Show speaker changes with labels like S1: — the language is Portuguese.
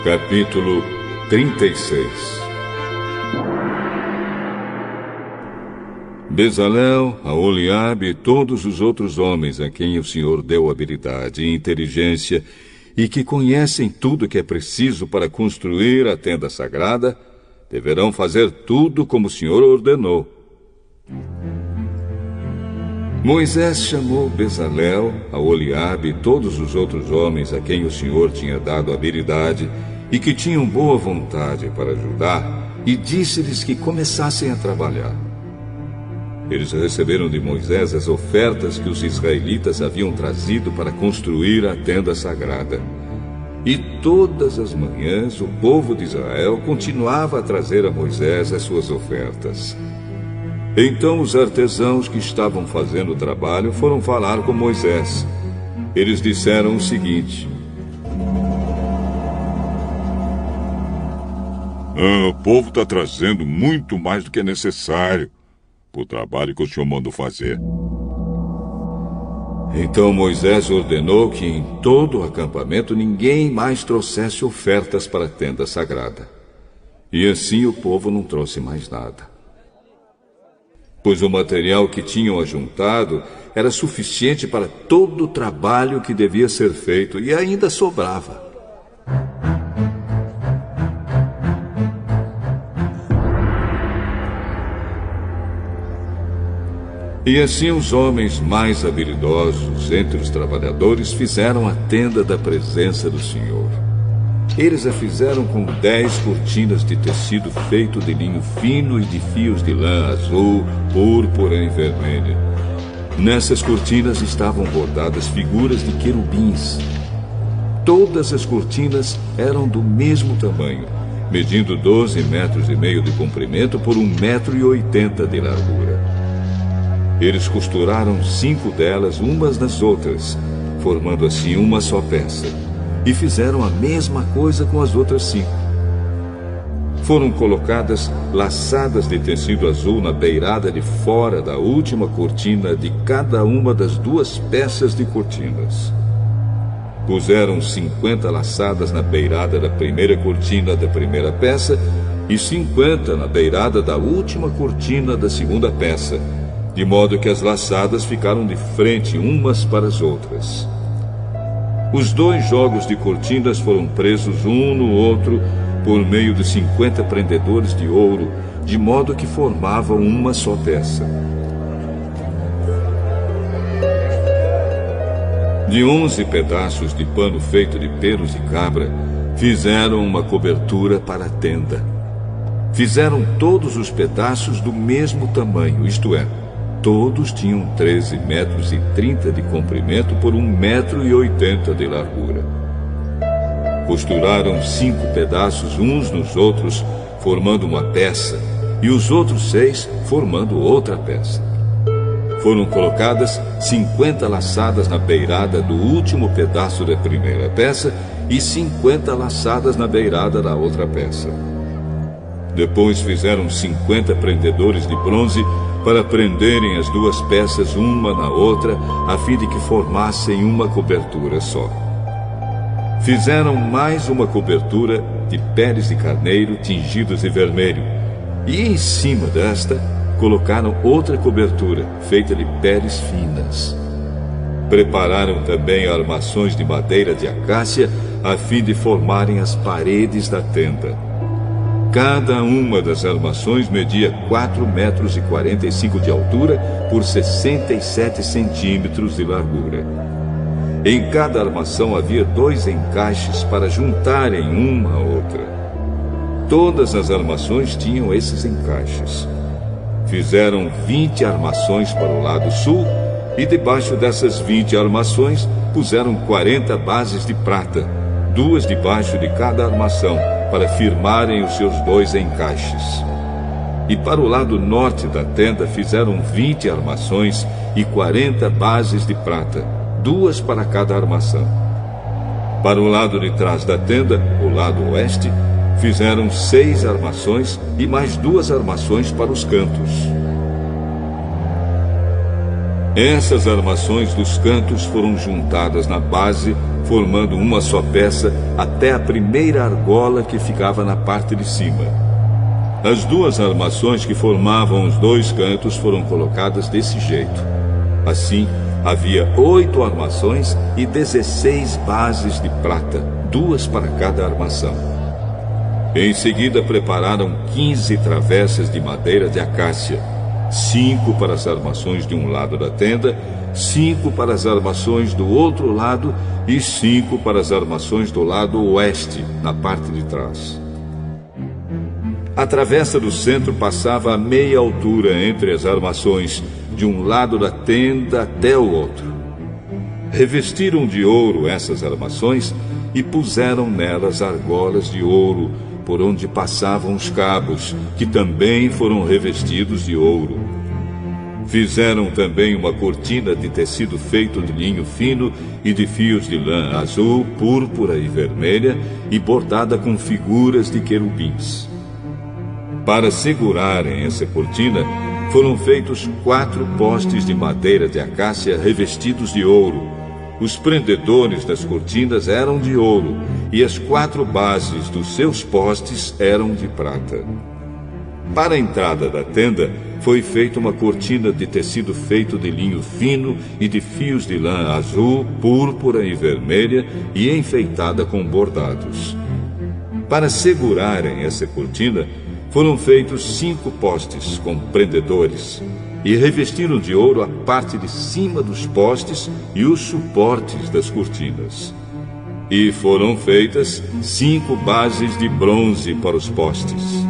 S1: Capítulo 36. Bezalel, Aholiabe e todos os outros homens a quem o Senhor deu habilidade e inteligência e que conhecem tudo que é preciso para construir a tenda sagrada, deverão fazer tudo como o Senhor ordenou. Moisés chamou Bezalel, Aholiabe e todos os outros homens a quem o Senhor tinha dado habilidade e que tinham boa vontade para ajudar, e disse-lhes que começassem a trabalhar. Eles receberam de Moisés as ofertas que os israelitas haviam trazido para construir a tenda sagrada. E todas as manhãs o povo de Israel continuava a trazer a Moisés as suas ofertas. Então os artesãos que estavam fazendo o trabalho foram falar com Moisés. Eles disseram o seguinte:
S2: O povo está trazendo muito mais do que é necessário para o trabalho que o senhor mandou fazer.
S1: Então Moisés ordenou que em todo o acampamento ninguém mais trouxesse ofertas para a tenda sagrada. E assim o povo não trouxe mais nada, pois o material que tinham ajuntado era suficiente para todo o trabalho que devia ser feito e ainda sobrava. E assim os homens mais habilidosos entre os trabalhadores fizeram a tenda da presença do Senhor. Eles a fizeram com 10 cortinas de tecido feito de linho fino e de fios de lã azul, púrpura e vermelha. Nessas cortinas estavam bordadas figuras de querubins. Todas as cortinas eram do mesmo tamanho, medindo 12,5 metros de comprimento por 1,80 metros de largura. Eles costuraram 5 delas umas nas outras, formando assim uma só peça, e fizeram a mesma coisa com as outras 5. Foram colocadas laçadas de tecido azul na beirada de fora da última cortina de cada uma das 2 peças de cortinas. Puseram 50 laçadas na beirada da primeira cortina da primeira peça e 50 na beirada da última cortina da segunda peça, de modo que as laçadas ficaram de frente umas para as outras. Os 2 jogos de cortinas foram presos um no outro por meio de 50 prendedores de ouro, de modo que formavam uma só peça. De 11 pedaços de pano feito de pelos de cabra, fizeram uma cobertura para a tenda. Fizeram todos os pedaços do mesmo tamanho, isto é, todos tinham 13,30 metros de comprimento por 1,80 metros de largura. Costuraram 5 pedaços uns nos outros, formando uma peça, e os outros 6 formando outra peça. Foram colocadas 50 laçadas na beirada do último pedaço da primeira peça e 50 laçadas na beirada da outra peça. Depois fizeram 50 prendedores de bronze para prenderem as 2 peças uma na outra, a fim de que formassem uma cobertura só. Fizeram mais uma cobertura de peles de carneiro tingidos de vermelho, e em cima desta colocaram outra cobertura feita de peles finas. Prepararam também armações de madeira de acácia, a fim de formarem as paredes da tenda. Cada uma das armações media 4,45 metros de altura por 67 centímetros de largura. Em cada armação havia 2 encaixes para juntarem uma à outra. Todas as armações tinham esses encaixes. Fizeram 20 armações para o lado sul e debaixo dessas 20 armações puseram 40 bases de prata, 2 debaixo de cada armação, para firmarem os seus 2 encaixes. E para o lado norte da tenda fizeram 20 armações e 40 bases de prata, 2 para cada armação. Para o lado de trás da tenda, o lado oeste, fizeram 6 armações e mais 2 armações para os cantos. Essas armações dos cantos foram juntadas na base, formando uma só peça até a primeira argola que ficava na parte de cima. As duas armações que formavam os dois cantos foram colocadas desse jeito. Assim, havia 8 armações e 16 bases de prata, 2 para cada armação. Em seguida, prepararam 15 travessas de madeira de acácia, 5 para as armações de um lado da tenda, 5 para as armações do outro lado e 5 para as armações do lado oeste, na parte de trás. A travessa do centro passava a meia altura entre as armações, de um lado da tenda até o outro. Revestiram de ouro essas armações e puseram nelas argolas de ouro, por onde passavam os cabos, que também foram revestidos de ouro. Fizeram também uma cortina de tecido feito de linho fino e de fios de lã azul, púrpura e vermelha, e bordada com figuras de querubins. Para segurarem essa cortina, foram feitos 4 postes de madeira de acácia revestidos de ouro. Os prendedores das cortinas eram de ouro, e as 4 bases dos seus postes eram de prata. Para a entrada da tenda, foi feita uma cortina de tecido feito de linho fino e de fios de lã azul, púrpura e vermelha, e enfeitada com bordados. Para segurarem essa cortina, foram feitos 5 postes com prendedores, e revestiram de ouro a parte de cima dos postes e os suportes das cortinas. E foram feitas 5 bases de bronze para os postes.